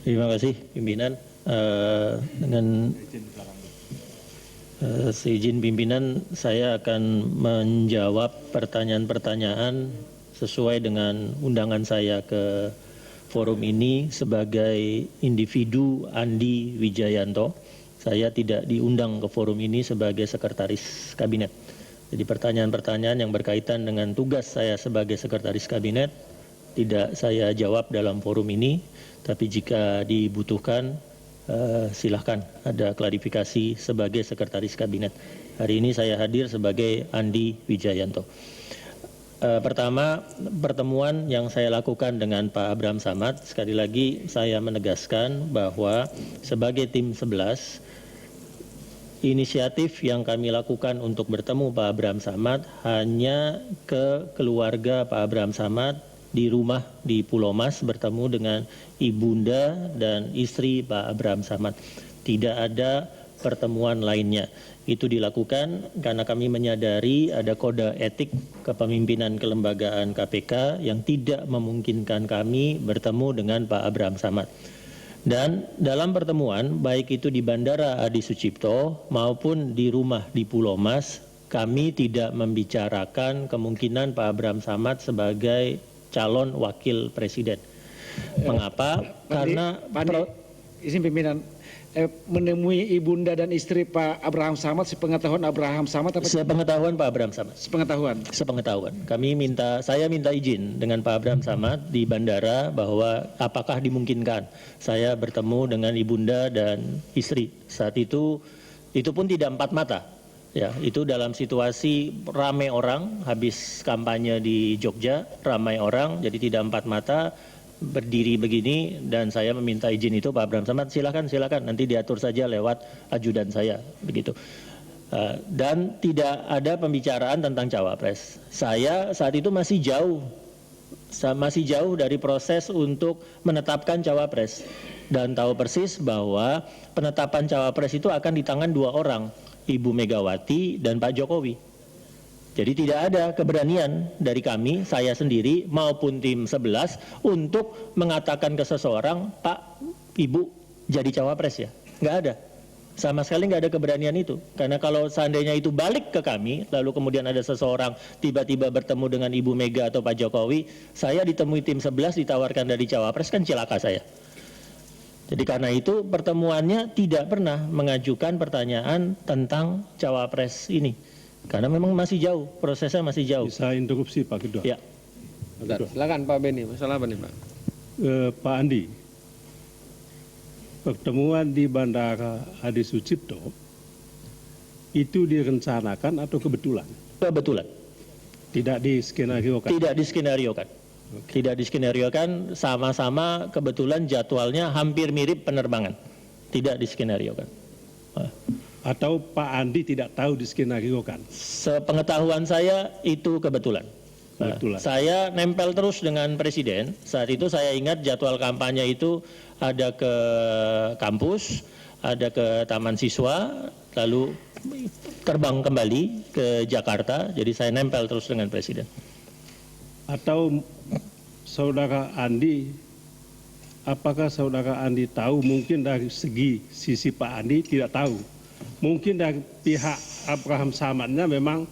Terima kasih pimpinan. Dengan seizin pimpinan, saya akan menjawab pertanyaan-pertanyaan sesuai dengan undangan saya ke forum ini sebagai individu Andi Wijayanto. Saya tidak diundang ke forum ini sebagai sekretaris kabinet. Jadi pertanyaan-pertanyaan yang berkaitan dengan tugas saya sebagai sekretaris kabinet tidak saya jawab dalam forum ini, tapi jika dibutuhkan silahkan ada klarifikasi sebagai sekretaris kabinet. Hari ini saya hadir sebagai Andi Wijayanto. Pertama, pertemuan yang saya lakukan dengan Pak Abraham Samad, sekali lagi saya menegaskan bahwa sebagai tim 11, inisiatif yang kami lakukan untuk bertemu Pak Abraham Samad hanya ke keluarga Pak Abraham Samad di rumah di Pulau Mas bertemu dengan ibunda dan istri Pak Abraham Samad. Tidak ada pertemuan lainnya. Itu dilakukan karena kami menyadari ada kode etik kepemimpinan kelembagaan KPK yang tidak memungkinkan kami bertemu dengan Pak Abraham Samad. Dan dalam pertemuan, baik itu di Bandara Adi Sucipto maupun di rumah di Pulau Mas, kami tidak membicarakan kemungkinan Pak Abraham Samad sebagai calon wakil presiden. Mengapa? Karena izin pimpinan, menemui ibunda dan istri Pak Abraham Samad, sepengetahuan Abraham Samad apa? Sepengetahuan Pak Abraham Samad. Sepengetahuan. Sepengetahuan. Saya minta izin dengan Pak Abraham Samad di bandara bahwa apakah dimungkinkan saya bertemu dengan ibunda dan istri. Saat itu pun tidak empat mata. Ya, itu dalam situasi ramai orang, habis kampanye di Jogja, ramai orang, jadi tidak empat mata, berdiri begini, dan saya meminta izin itu Pak Abraham Samad, silakan, nanti diatur saja lewat ajudan saya, begitu. Dan tidak ada pembicaraan tentang cawapres. Saya saat itu masih jauh dari proses untuk menetapkan cawapres, dan tahu persis bahwa penetapan cawapres itu akan di tangan dua orang, Ibu Megawati dan Pak Jokowi. Jadi tidak ada keberanian dari kami, saya sendiri maupun tim 11 untuk mengatakan ke seseorang, Pak, Ibu jadi cawapres ya. Nggak ada. Sama sekali nggak ada keberanian itu. Karena kalau seandainya itu balik ke kami, lalu kemudian ada seseorang tiba-tiba bertemu dengan Ibu Mega atau Pak Jokowi, saya ditemui tim 11 ditawarkan dari cawapres, kan celaka saya. Jadi karena itu pertemuannya tidak pernah mengajukan pertanyaan tentang cawapres ini. Karena memang masih jauh, prosesnya masih jauh. Bisa interupsi Pak Ketua? Ya. Silakan Pak Beni, masalah apa nih Pak? Pak Andi, pertemuan di Bandara Adi Sucipto itu direncanakan atau kebetulan? Kebetulan. Tidak diskenariokan? Tidak diskenariokan. Tidak diskenariokan, sama-sama kebetulan jadwalnya hampir mirip penerbangan. Tidak diskenariokan. Atau Pak Andi tidak tahu diskenariokan? Sepengetahuan saya itu kebetulan. Saya nempel terus dengan Presiden. Saat itu saya ingat jadwal kampanye itu ada ke kampus, ada ke Taman Siswa, lalu terbang kembali ke Jakarta. Jadi saya nempel terus dengan Presiden. Atau saudara Andi, apakah saudara Andi tahu, mungkin dari sisi Pak Andi tidak tahu, mungkin dari pihak Abraham Samadnya memang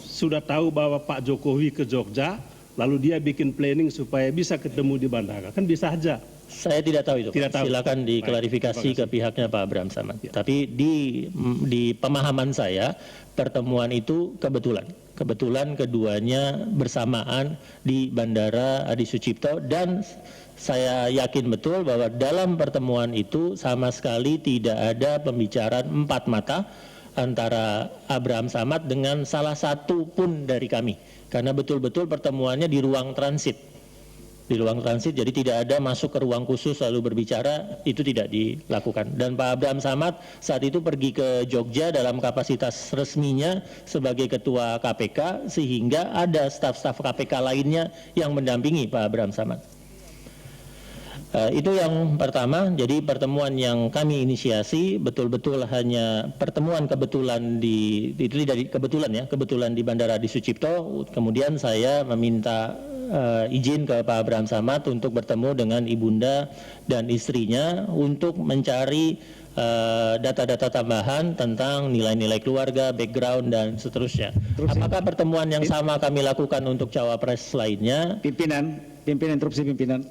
sudah tahu bahwa Pak Jokowi ke Jogja, lalu dia bikin planning supaya bisa ketemu di bandara, kan bisa saja. Saya tidak tahu itu. Tidak tahu. Silakan diklarifikasi ke pihaknya Pak Abraham Samad. Ya. Tapi di pemahaman saya pertemuan itu kebetulan. Kebetulan keduanya bersamaan di Bandara Adi Sucipto, dan saya yakin betul bahwa dalam pertemuan itu sama sekali tidak ada pembicaraan empat mata antara Abraham Samad dengan salah satu pun dari kami. Karena betul-betul pertemuannya di ruang transit. Di ruang transit, jadi tidak ada masuk ke ruang khusus lalu berbicara, itu tidak dilakukan. Dan Pak Abraham Samad saat itu pergi ke Jogja dalam kapasitas resminya sebagai Ketua KPK, sehingga ada staf-staf KPK lainnya yang mendampingi Pak Abraham Samad. Itu yang pertama. Jadi pertemuan yang kami inisiasi betul-betul hanya pertemuan kebetulan itu dari kebetulan di Bandara Adi Sucipto. Kemudian saya meminta izin ke Pak Abraham Samad untuk bertemu dengan ibunda dan istrinya untuk mencari data-data tambahan tentang nilai-nilai keluarga, background, dan seterusnya. Apakah pertemuan yang sama kami lakukan untuk cawapres lainnya? Pimpinan, interupsi pimpinan.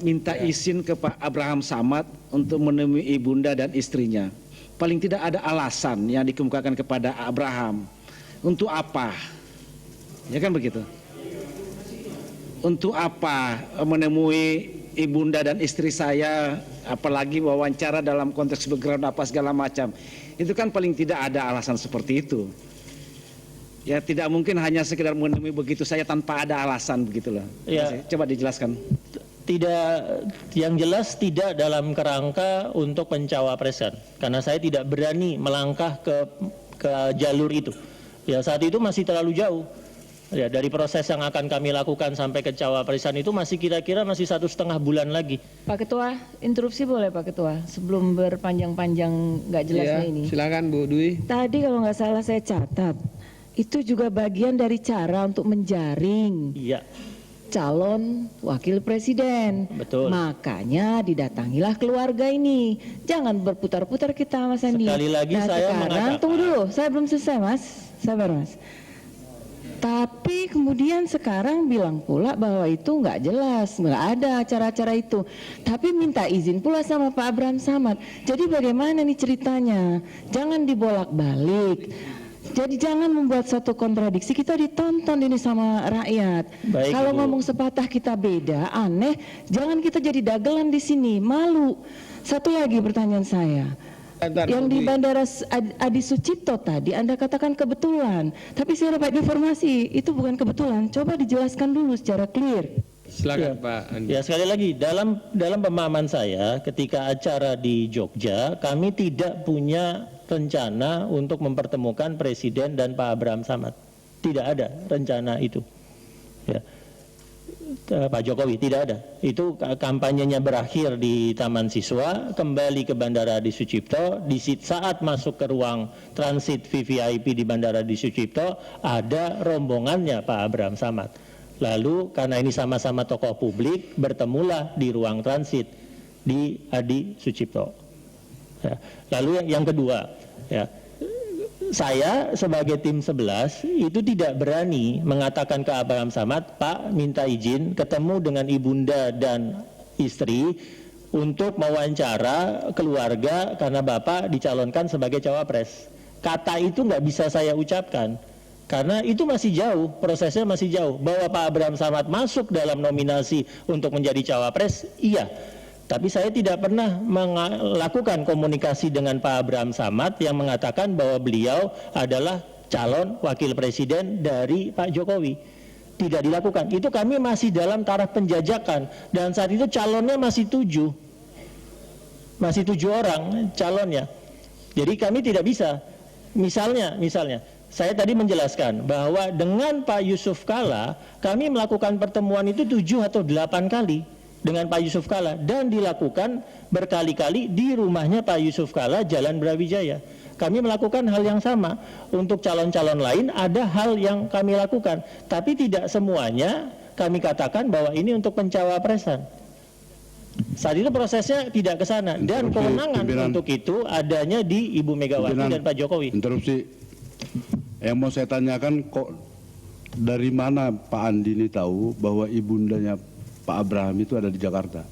Minta izin ke Pak Abraham Samad untuk menemui ibunda dan istrinya. Paling tidak ada alasan yang dikemukakan kepada Abraham. Untuk apa? Ya kan begitu. Untuk apa menemui ibunda dan istri saya, apalagi wawancara dalam konteks background apa segala macam. Itu kan paling tidak ada alasan seperti itu. Ya tidak mungkin hanya sekedar menemui begitu saja tanpa ada alasan begitulah. Ya. Coba dijelaskan. Tidak, yang jelas tidak dalam kerangka untuk pencawapresan, karena saya tidak berani melangkah ke jalur itu. Ya saat itu masih terlalu jauh. Ya dari proses yang akan kami lakukan sampai ke cawapresan itu masih kira-kira masih 1,5 bulan lagi. Pak Ketua, interupsi boleh Pak Ketua, sebelum berpanjang-panjang nggak jelasnya ini. Silakan Bu Dwi. Tadi kalau nggak salah saya catat, itu juga bagian dari cara untuk menjaring Iya. calon wakil presiden. Betul. Makanya didatangilah keluarga ini. Jangan berputar-putar kita Mas Andi. Sekali lagi saya sekarang, mengatakan. tunggu dulu, saya belum selesai Mas. Sabar Mas. Tapi kemudian sekarang bilang pula bahwa itu nggak jelas, nggak ada acara-acara itu. Tapi minta izin pula sama Pak Abraham Samad. Jadi bagaimana nih ceritanya? Jangan dibolak-balik. Jadi jangan membuat satu kontradiksi, kita ditonton ini sama rakyat. Baik, kalau Ibu. ngomong sepatah kita beda, aneh, jangan kita jadi dagelan di sini, malu. Satu lagi pertanyaan saya. Bentar, Yang Bu di Dwi. Bandara Adi Sucipto tadi Anda katakan kebetulan, tapi saya dapat informasi itu bukan kebetulan. Coba dijelaskan dulu secara clear. Silakan Ya. Pak Andi. Ya sekali lagi dalam pemahaman saya ketika acara di Jogja kami tidak punya rencana untuk mempertemukan Presiden dan Pak Abraham Samad. Tidak ada rencana itu. Ya. Pak Jokowi tidak ada. Itu kampanyenya berakhir di Taman Siswa, kembali ke Bandara Adi Sucipto. Di saat masuk ke ruang transit VVIP di Bandara Adi Sucipto ada rombongannya Pak Abraham Samad. Lalu karena ini sama-sama tokoh publik, bertemulah di ruang transit di Adi Sucipto. Ya. Lalu yang kedua, ya, saya sebagai tim 11 itu tidak berani mengatakan ke Abraham Samad, Pak minta izin ketemu dengan ibunda dan istri untuk mewawancara keluarga karena Bapak dicalonkan sebagai cawapres. Kata itu nggak bisa saya ucapkan. Karena itu masih jauh, prosesnya masih jauh. Bahwa Pak Abraham Samad masuk dalam nominasi untuk menjadi cawapres, iya. Tapi saya tidak pernah melakukan komunikasi dengan Pak Abraham Samad yang mengatakan bahwa beliau adalah calon wakil presiden dari Pak Jokowi. Tidak dilakukan. Itu kami masih dalam taraf penjajakan. Dan saat itu calonnya masih 7. Masih 7 orang calonnya. Jadi kami tidak bisa. Misalnya, saya tadi menjelaskan bahwa dengan Pak Yusuf Kalla, kami melakukan pertemuan itu 7 atau 8 kali dengan Pak Yusuf Kalla dan dilakukan berkali-kali di rumahnya Pak Yusuf Kalla, Jalan Brawijaya. Kami melakukan hal yang sama. Untuk calon-calon lain ada hal yang kami lakukan, tapi tidak semuanya kami katakan bahwa ini untuk pencawapresan. Saat itu prosesnya tidak ke sana dan kewenangan untuk itu adanya di Ibu Megawati dan Pak Jokowi. Interupsi. Yang mau saya tanyakan, kok dari mana Pak Andi ini tahu bahwa ibundanya Pak Abraham itu ada di Jakarta?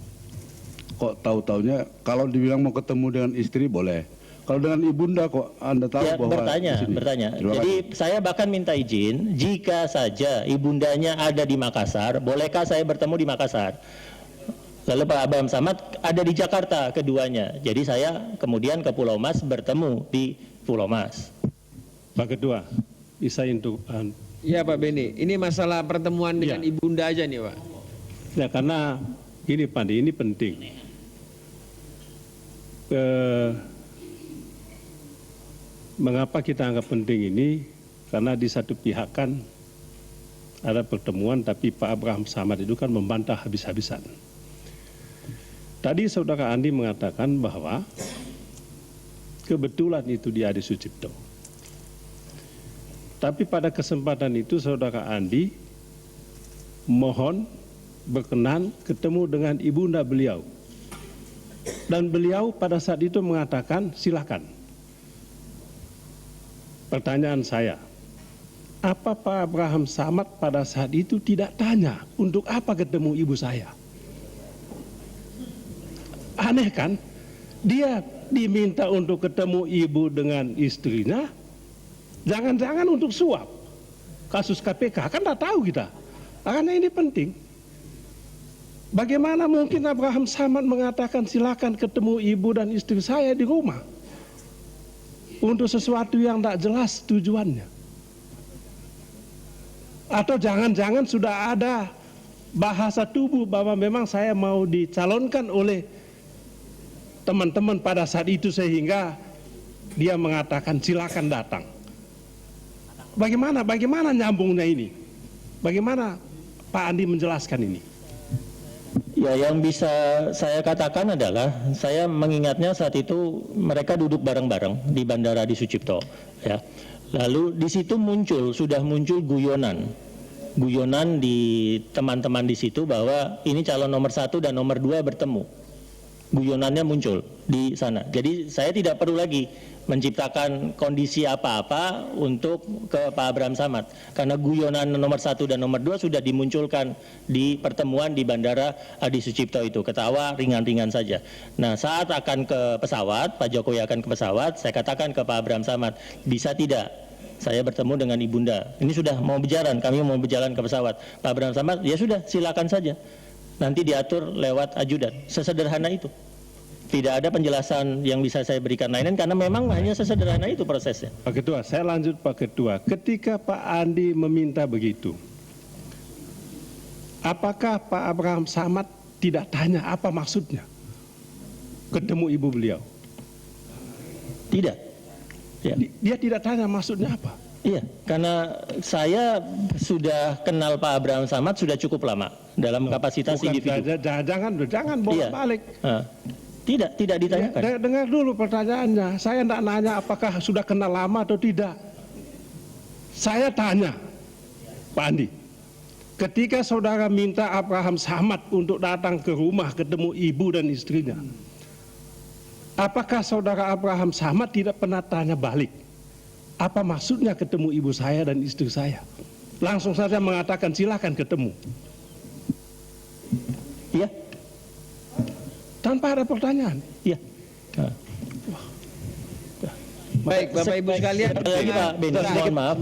Kok tahu-taunya kalau dibilang mau ketemu dengan istri boleh. Kalau dengan ibunda kok Anda tahu Ya, bahwa bertanya. Terima Jadi kasih. saya bahkan minta izin jika saja ibundanya ada di Makassar, bolehkah saya bertemu di Makassar? Lalu Pak Abraham Samad ada di Jakarta keduanya. Jadi saya kemudian ke Pulau Mas bertemu di Pulau Mas. Pak Ketua, bisa untuk Iya Pak Beni, ini masalah pertemuan dengan Ya. ibunda aja nih Pak. ya karena ini Pak Andi, ini penting. Mengapa kita anggap penting ini? Karena di satu pihak kan ada pertemuan, tapi Pak Abraham Samad itu kan membantah habis-habisan. Tadi Saudara Andi mengatakan bahwa kebetulan itu di Adi Sucipto. Tapi pada kesempatan itu Saudara Andi mohon berkenan ketemu dengan ibunda beliau. Dan beliau pada saat itu mengatakan silakan. Pertanyaan saya, apa Pak Abraham Samad pada saat itu tidak tanya untuk apa ketemu ibu saya? Aneh kan? Dia diminta untuk ketemu ibu dengan istrinya, jangan-jangan untuk suap. Kasus KPK, kan tidak tahu kita. Karena ini penting. Bagaimana mungkin Abraham Samad mengatakan silakan ketemu ibu dan istri saya di rumah untuk sesuatu yang tidak jelas tujuannya? Atau jangan-jangan sudah ada bahasa tubuh bahwa memang saya mau dicalonkan oleh teman-teman pada saat itu sehingga dia mengatakan silakan datang. Bagaimana nyambungnya ini? Bagaimana Pak Andi menjelaskan ini? Ya, yang bisa saya katakan adalah saya mengingatnya saat itu mereka duduk bareng-bareng di Bandara Adi Sucipto, ya. Lalu di situ sudah muncul guyonan di teman-teman di situ bahwa ini calon nomor 1 dan nomor 2 bertemu. Guyonannya muncul di sana. Jadi saya tidak perlu lagi menciptakan kondisi apa-apa untuk ke Pak Abraham Samad, karena guyonan nomor 1 dan nomor 2 sudah dimunculkan di pertemuan di Bandara Adi Sucipto itu. Ketawa ringan-ringan saja. Nah, saat akan ke pesawat, Pak Jokowi akan ke pesawat, saya katakan ke Pak Abraham Samad, bisa tidak saya bertemu dengan ibunda? Ini sudah mau berjalan, kami mau berjalan ke pesawat. Pak Abraham Samad, ya sudah, silakan saja. Nanti diatur lewat ajudan. Sesederhana itu. Tidak ada penjelasan yang bisa saya berikan lain karena memang hanya sesederhana itu prosesnya. Pak Ketua, saya lanjut Pak Ketua. Ketika Pak Andi meminta begitu, apakah Pak Abraham Samad tidak tanya apa maksudnya ketemu ibu beliau? Tidak. Ya. Dia tidak tanya maksudnya apa? Iya, karena saya sudah kenal Pak Abraham Samad sudah cukup lama dalam kapasitas individu. Jangan bolak-balik. Iya. Tidak ditanyakan. Ya, dengar dulu pertanyaannya. Saya tidak nanya apakah sudah kenal lama atau tidak. Saya tanya, Pak Andi, ketika saudara minta Abraham Samad untuk datang ke rumah ketemu ibu dan istrinya, apakah saudara Abraham Samad tidak pernah tanya balik? Apa maksudnya ketemu ibu saya dan istri saya? Langsung saja mengatakan silakan ketemu. Iya. Tanpa ada pertanyaan. Iya. Baik, Bapak Ibu sekalian. Lagi Pak Ben, mohon maaf.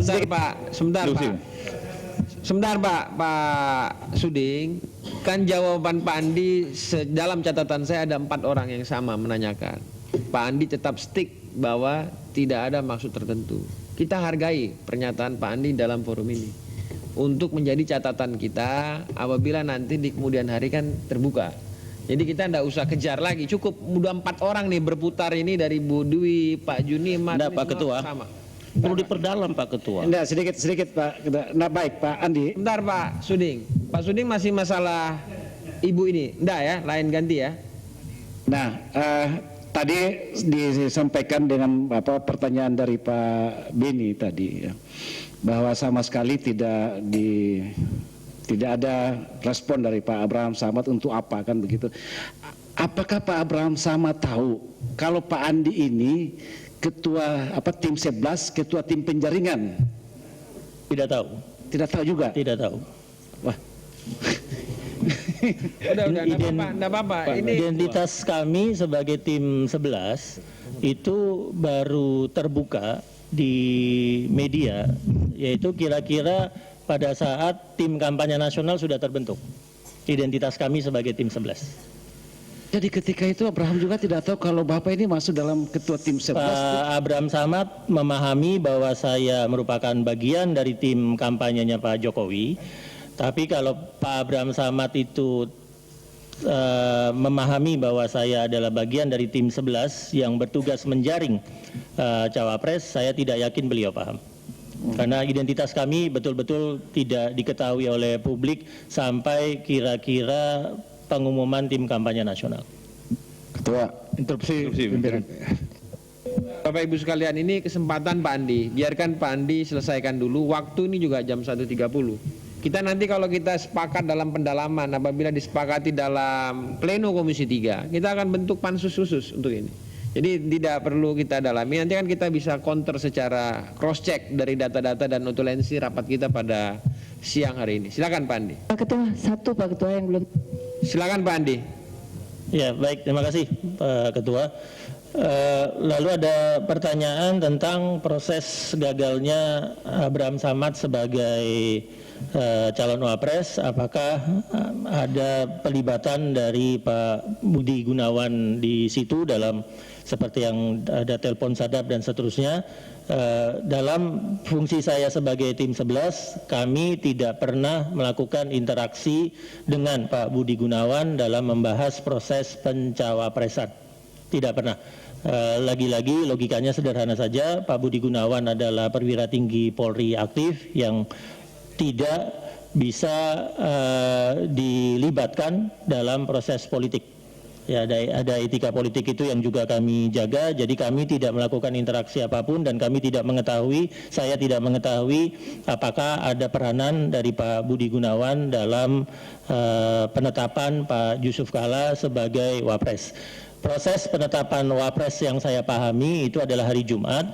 Sebentar Pak Suding. Kan jawaban Pak Andi dalam catatan saya ada 4 orang yang sama menanyakan. Pak Andi tetap stick bahwa tidak ada maksud tertentu. Kita hargai pernyataan Pak Andi dalam forum ini untuk menjadi catatan kita apabila nanti di kemudian hari kan terbuka. Jadi kita tidak usah kejar lagi, cukup udah 4 orang nih berputar ini dari Bu Dwi, Pak Juniman. Nah, Pak Ketua, sama. perlu diperdalam Pak Ketua. Nah, sedikit Pak. Nah, baik Pak Andi. Bentar Pak Suding. Pak Suding masih masalah ibu ini, enggak ya, lain ganti ya. Nah, tadi disampaikan dengan pertanyaan dari Pak Beni tadi, ya, bahwa sama sekali tidak ada respon dari Pak Abraham Samad untuk apa kan begitu. Apakah Pak Abraham Samad tahu kalau Pak Andi ini ketua tim 11, ketua tim penjaringan? Tidak tahu. Tidak tahu juga. Tidak tahu. Wah. Udah, enggak apa-apa. Ini Identitas kami sebagai tim 11 itu baru terbuka di media, yaitu kira-kira pada saat tim kampanye nasional sudah terbentuk. Identitas kami sebagai tim 11. Jadi ketika itu Abraham juga tidak tahu kalau Bapak ini masuk dalam ketua tim 11. Pak Abraham Samad memahami bahwa saya merupakan bagian dari tim kampanyenya Pak Jokowi. Tapi kalau Pak Abraham Samad itu memahami bahwa saya adalah bagian dari tim 11 yang bertugas menjaring cawapres, saya tidak yakin beliau paham. Karena identitas kami betul-betul tidak diketahui oleh publik sampai kira-kira pengumuman tim kampanye nasional. Ketua, interupsi pimpinan. Bapak Ibu sekalian, ini kesempatan Pak Andi. Biarkan Pak Andi selesaikan dulu. Waktu ini juga jam 1.30. Kita nanti kalau kita sepakat dalam pendalaman, apabila disepakati dalam pleno Komisi 3, kita akan bentuk pansus khusus untuk ini. Jadi tidak perlu kita dalami, nanti kan kita bisa counter secara cross check dari data-data dan notulensi rapat kita pada siang hari ini. Silakan Pak Andi. Pak Ketua, satu Pak Ketua yang belum. Silakan Pak Andi. Ya, baik, terima kasih Pak Ketua. Lalu ada pertanyaan tentang proses gagalnya Abraham Samad sebagai calon wapres. Apakah ada pelibatan dari Pak Budi Gunawan di situ dalam seperti yang ada telepon sadap dan seterusnya? Dalam fungsi saya sebagai tim 11, kami tidak pernah melakukan interaksi dengan Pak Budi Gunawan dalam membahas proses pencawapresan. Tidak pernah. Lagi-lagi logikanya sederhana saja, Pak Budi Gunawan adalah perwira tinggi Polri aktif yang tidak bisa dilibatkan dalam proses politik. Ya, ada etika politik itu yang juga kami jaga, jadi kami tidak melakukan interaksi apapun dan kami tidak mengetahui, saya tidak mengetahui apakah ada peranan dari Pak Budi Gunawan dalam penetapan Pak Yusuf Kalla sebagai wapres. Proses penetapan wapres yang saya pahami itu adalah hari Jumat.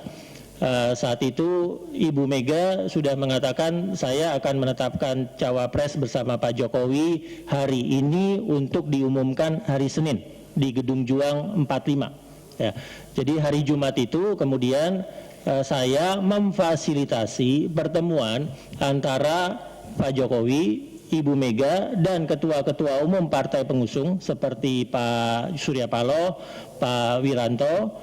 Saat itu Ibu Mega sudah mengatakan saya akan menetapkan cawapres bersama Pak Jokowi hari ini untuk diumumkan hari Senin di Gedung Juang 45. Ya. Jadi hari Jumat itu kemudian saya memfasilitasi pertemuan antara Pak Jokowi, Ibu Mega dan ketua-ketua umum partai pengusung seperti Pak Surya Paloh, Pak Wiranto,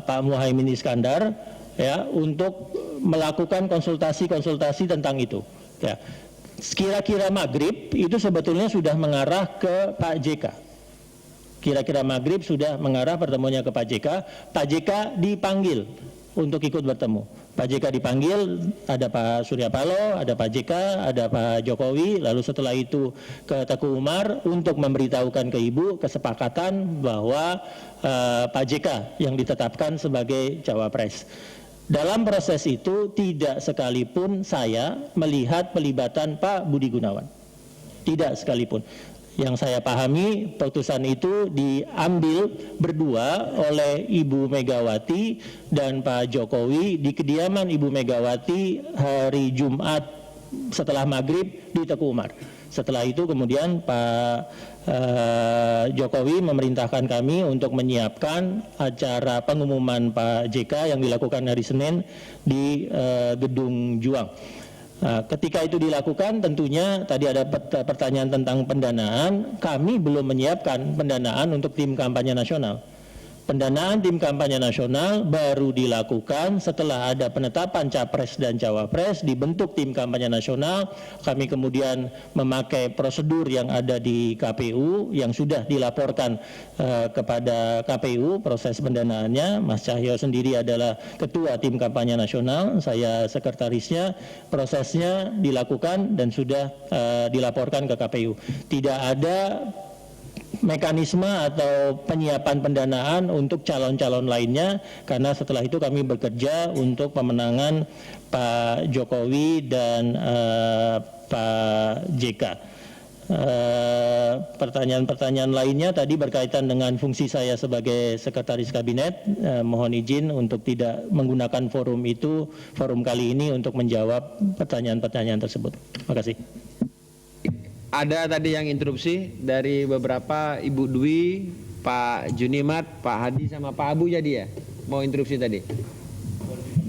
Pak Muhaimin Iskandar, ya, untuk melakukan konsultasi-konsultasi tentang itu. Ya. Kira-kira maghrib itu sebetulnya sudah mengarah ke Pak JK. Kira-kira maghrib sudah mengarah pertemuannya ke Pak JK. Pak JK dipanggil untuk ikut bertemu. Pak JK dipanggil, ada Pak Surya Paloh, ada Pak JK, ada Pak Jokowi, lalu setelah itu ke Teguh Umar untuk memberitahukan ke Ibu kesepakatan bahwa Pak JK yang ditetapkan sebagai cawapres. Dalam proses itu tidak sekalipun saya melihat pelibatan Pak Budi Gunawan. Tidak sekalipun. Yang saya pahami putusan itu diambil berdua oleh Ibu Megawati dan Pak Jokowi di kediaman Ibu Megawati hari Jumat setelah maghrib di Teguh Umar. Setelah itu kemudian Pak Jokowi memerintahkan kami untuk menyiapkan acara pengumuman Pak JK yang dilakukan hari Senin di Gedung Juang. Nah, ketika itu dilakukan tentunya tadi ada pertanyaan tentang pendanaan, kami belum menyiapkan pendanaan untuk tim kampanye nasional. Pendanaan tim kampanye nasional baru dilakukan setelah ada penetapan capres dan cawapres, dibentuk tim kampanye nasional. Kami kemudian memakai prosedur yang ada di KPU yang sudah dilaporkan kepada KPU proses pendanaannya. Mas Cahyo sendiri adalah ketua tim kampanye nasional, saya sekretarisnya. Prosesnya dilakukan dan sudah dilaporkan ke KPU. Tidak ada mekanisme atau penyiapan pendanaan untuk calon-calon lainnya, karena setelah itu kami bekerja untuk pemenangan Pak Jokowi dan Pak JK. Pertanyaan-pertanyaan lainnya tadi berkaitan dengan fungsi saya sebagai sekretaris kabinet. Mohon izin untuk tidak menggunakan forum itu, forum kali ini untuk menjawab pertanyaan-pertanyaan tersebut. Terima kasih. Ada tadi yang interupsi dari beberapa, Ibu Dwi, Pak Junimat, Pak Hadi sama Pak Abu jadi ya? Mau interupsi tadi?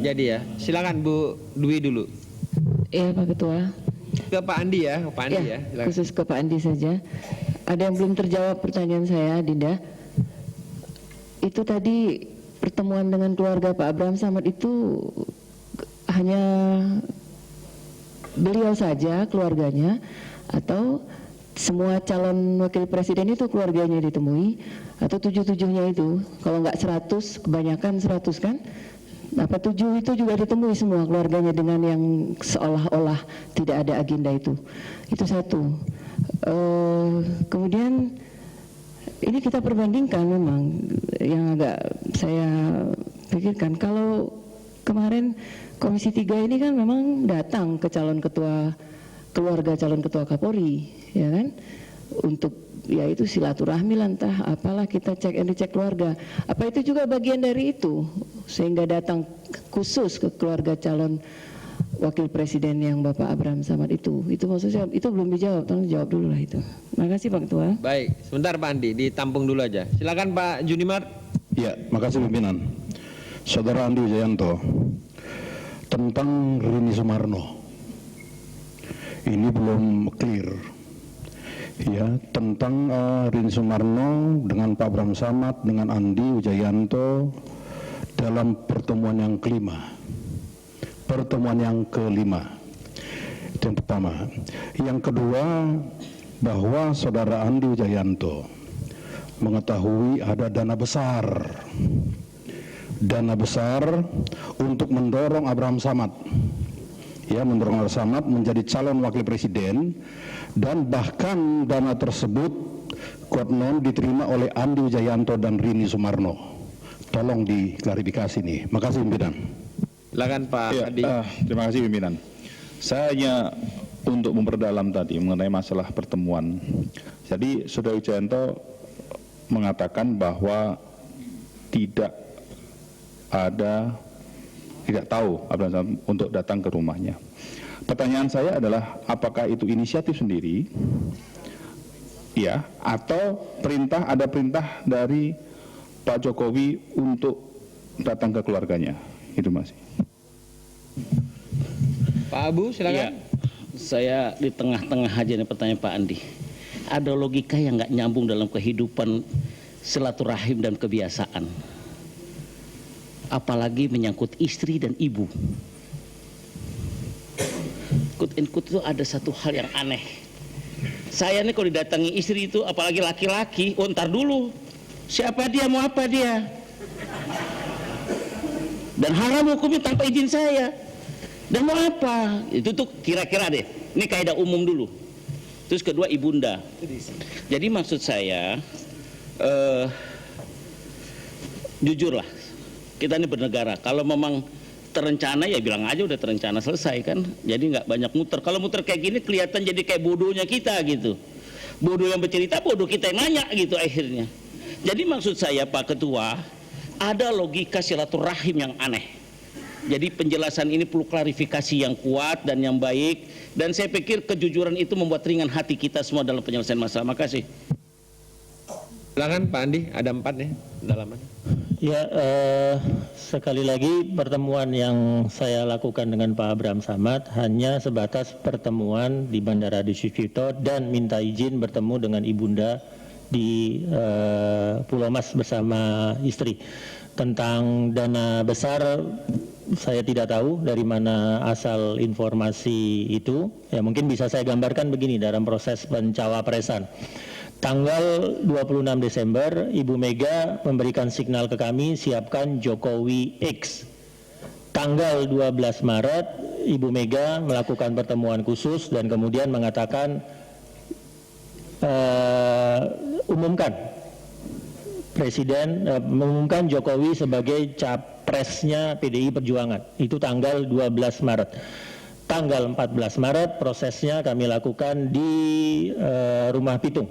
Jadi ya, silakan Bu Dwi dulu. Ya Pak Ketua. Ke Pak Andi ya, Pak Andi ya. Silakan. Khusus ke Pak Andi saja. Ada yang belum terjawab pertanyaan saya, Dinda. Itu tadi pertemuan dengan keluarga Pak Abraham Samad itu hanya beliau saja, keluarganya, atau semua calon wakil presiden itu keluarganya ditemui, atau 7-7-nya itu? Kalau nggak 100, kebanyakan 100 kan? Apa 7 itu juga ditemui semua keluarganya dengan yang seolah-olah tidak ada agenda itu? Itu satu. Kemudian ini kita perbandingkan memang yang agak saya pikirkan. Kalau kemarin Komisi 3 ini kan memang datang ke calon ketua keluarga calon ketua Kapolri, ya kan? Untuk ya itu silaturahmi lah, entah apalah, kita cek and recheck keluarga. Apa itu juga bagian dari itu sehingga datang khusus ke keluarga calon wakil presiden yang Bapak Abraham Samad itu maksudnya itu belum dijawab, tolong jawab dulu lah itu. Makasih Pak Ketua. Baik, sebentar Pak Andi, ditampung dulu aja. Silakan Pak Junimar. Ya, makasih pimpinan. Saudara Andi Wijayanto, tentang Rini Sumarno, ini belum clear. Ya, tentang Rini Sumarno dengan Pak Abraham Samad, dengan Andi Wijayanto dalam pertemuan yang kelima. Pertemuan yang kelima. Itu yang pertama. Yang kedua, bahwa saudara Andi Wijayanto mengetahui ada dana besar untuk mendorong Abraham Samad, ya, mendorong Abraham Samad menjadi calon wakil presiden, dan bahkan dana tersebut konon diterima oleh Andi Wijayanto dan Rini Sumarno. Tolong diklarifikasi nih. Makasih pimpinan. Silakan Pak Adi. Terima kasih pimpinan. Saya hanya untuk memperdalam tadi mengenai masalah pertemuan. Jadi Saudara Wijayanto mengatakan bahwa tidak tahu Abraham Samad untuk datang ke rumahnya. Pertanyaan saya adalah apakah itu inisiatif sendiri, ya, atau ada perintah dari Pak Jokowi untuk datang ke keluarganya? Itu masih. Pak Abu, silakan. Ya, saya di tengah-tengah aja nih pertanyaan Pak Andi. Ada logika yang nggak nyambung dalam kehidupan silaturahim dan kebiasaan. Apalagi menyangkut istri dan ibu. Quote and quote itu ada satu hal yang aneh. Saya nih kalau didatangi istri itu, apalagi laki-laki, ntar dulu. Siapa dia, mau apa dia? Dan haram hukumnya tanpa izin saya. Dan mau apa? Itu tuh kira-kira deh. Ini kaidah umum dulu. Terus kedua, ibunda. Jadi maksud saya, jujurlah, kita ini bernegara. Kalau memang terencana ya bilang aja udah terencana, selesai kan. Jadi nggak banyak muter. Kalau muter kayak gini kelihatan jadi kayak bodohnya kita gitu. Bodoh yang bercerita, bodoh kita yang nanya gitu akhirnya. Jadi maksud saya Pak Ketua, ada logika silaturahim yang aneh. Jadi penjelasan ini perlu klarifikasi yang kuat dan yang baik. Dan saya pikir kejujuran itu membuat ringan hati kita semua dalam penyelesaian masalah. Makasih. Silakan Pak Andi, ada 4 nih dalaman. Ya, sekali lagi pertemuan yang saya lakukan dengan Pak Abraham Samad hanya sebatas pertemuan di Bandara Adi Sucipto dan minta izin bertemu dengan ibunda di Pulau Mas bersama istri. Tentang dana besar, saya tidak tahu dari mana asal informasi itu. Ya mungkin bisa saya gambarkan begini dalam proses pencawapresan. Tanggal 26 Desember, Ibu Mega memberikan signal ke kami, siapkan Jokowi X. Tanggal 12 Maret, Ibu Mega melakukan pertemuan khusus dan kemudian mengatakan, mengumumkan Jokowi sebagai capresnya PDI Perjuangan. Itu tanggal 12 Maret. Tanggal 14 Maret prosesnya kami lakukan di Rumah Pitung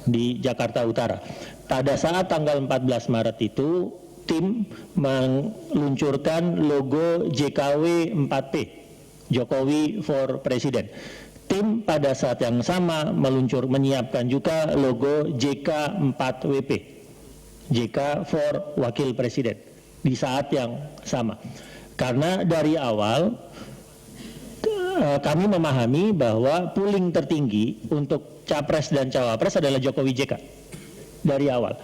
di Jakarta Utara. Pada saat tanggal 14 Maret itu tim meluncurkan logo JKW 4P, Jokowi for President. Tim pada saat yang sama menyiapkan juga logo JK4WP, JK for Wakil Presiden, di saat yang sama. Karena dari awal kami memahami bahwa pooling tertinggi untuk Capres dan Cawapres adalah Jokowi JK dari awal.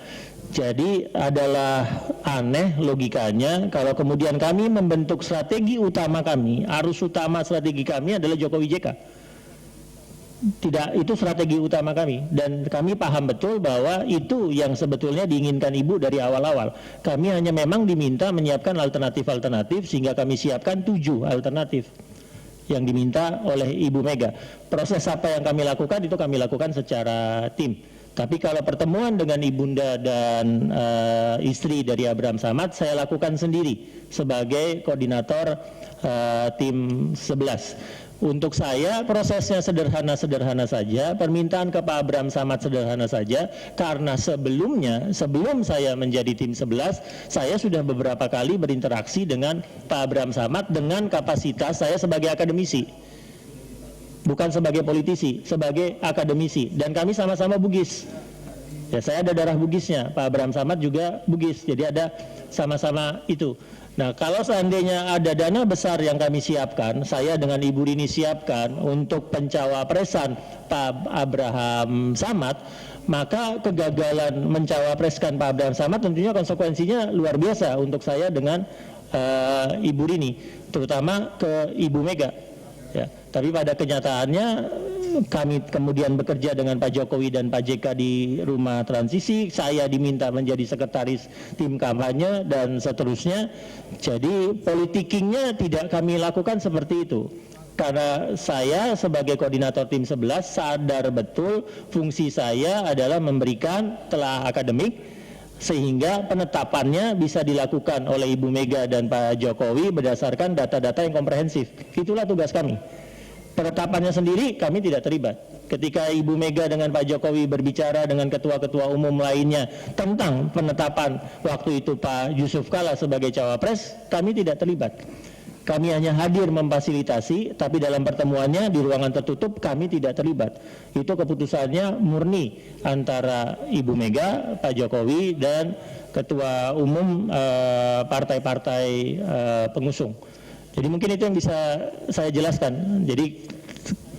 Jadi adalah aneh logikanya kalau kemudian kami membentuk strategi utama kami, arus utama strategi kami adalah Jokowi JK. Tidak, itu strategi utama kami dan kami paham betul bahwa itu yang sebetulnya diinginkan Ibu dari awal-awal. Kami hanya memang diminta menyiapkan alternatif-alternatif sehingga kami siapkan 7 alternatif yang diminta oleh Ibu Mega. Proses apa yang kami lakukan itu kami lakukan secara tim. Tapi kalau pertemuan dengan ibunda dan istri dari Abraham Samad saya lakukan sendiri sebagai koordinator tim 11. Untuk saya prosesnya sederhana-sederhana saja, permintaan ke Pak Abraham Samad sederhana saja, karena sebelum saya menjadi tim 11, saya sudah beberapa kali berinteraksi dengan Pak Abraham Samad dengan kapasitas saya sebagai akademisi. Bukan sebagai politisi, sebagai akademisi, dan kami sama-sama Bugis. Ya, saya ada darah Bugisnya, Pak Abraham Samad juga Bugis, jadi ada sama-sama itu. Nah, kalau seandainya ada dana besar yang kami siapkan, saya dengan Ibu Rini siapkan untuk pencawapresan Pak Abraham Samad, maka kegagalan mencawapreskan Pak Abraham Samad tentunya konsekuensinya luar biasa untuk saya dengan Ibu Rini, terutama ke Ibu Mega. Ya, tapi pada kenyataannya kami kemudian bekerja dengan Pak Jokowi dan Pak JK di rumah transisi, saya diminta menjadi sekretaris tim kampanye dan seterusnya. Jadi politikingnya tidak kami lakukan seperti itu. Karena saya sebagai koordinator tim 11 sadar betul fungsi saya adalah memberikan telah akademik, sehingga penetapannya bisa dilakukan oleh Ibu Mega dan Pak Jokowi berdasarkan data-data yang komprehensif. Itulah tugas kami. Penetapannya sendiri kami tidak terlibat. Ketika Ibu Mega dengan Pak Jokowi berbicara dengan ketua-ketua umum lainnya tentang penetapan waktu itu Pak Yusuf Kalla sebagai cawapres, kami tidak terlibat. Kami hanya hadir memfasilitasi, tapi dalam pertemuannya di ruangan tertutup kami tidak terlibat. Itu keputusannya murni antara Ibu Mega, Pak Jokowi, dan ketua umum partai-partai pengusung. Jadi mungkin itu yang bisa saya jelaskan. Jadi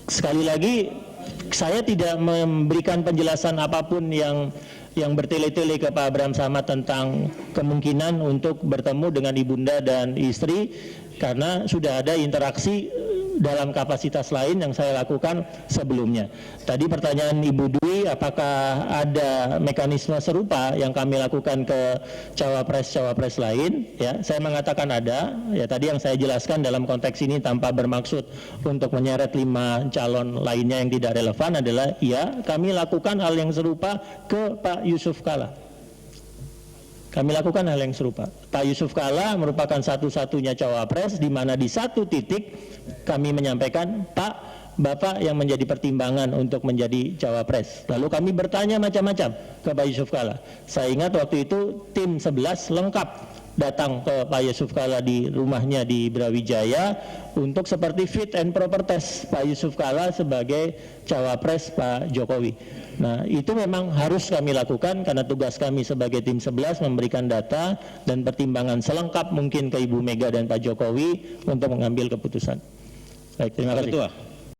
sekali lagi saya tidak memberikan penjelasan apapun yang bertele-tele ke Pak Abraham Samad tentang kemungkinan untuk bertemu dengan ibunda dan istri, karena sudah ada interaksi dalam kapasitas lain yang saya lakukan sebelumnya. Tadi pertanyaan Ibu Dwi, apakah ada mekanisme serupa yang kami lakukan ke cawapres-cawapres lain? Ya, saya mengatakan ada. Ya, tadi yang saya jelaskan dalam konteks ini tanpa bermaksud untuk menyeret 5 calon lainnya yang tidak relevan adalah, ya, kami lakukan hal yang serupa ke Pak Yusuf Kalla. Kami lakukan hal yang serupa. Pak Yusuf Kalla merupakan satu-satunya cawapres di mana di satu titik kami menyampaikan, Pak, Bapak yang menjadi pertimbangan untuk menjadi cawapres. Lalu kami bertanya macam-macam ke Pak Yusuf Kalla. Saya ingat waktu itu tim 11 lengkap datang ke Pak Yusuf Kalla di rumahnya di Brawijaya untuk seperti fit and proper test Pak Yusuf Kalla sebagai cawapres Pak Jokowi. Nah, itu memang harus kami lakukan karena tugas kami sebagai tim 11 memberikan data dan pertimbangan selengkap mungkin ke Ibu Mega dan Pak Jokowi untuk mengambil keputusan. Baik, terima kasih. Ketua.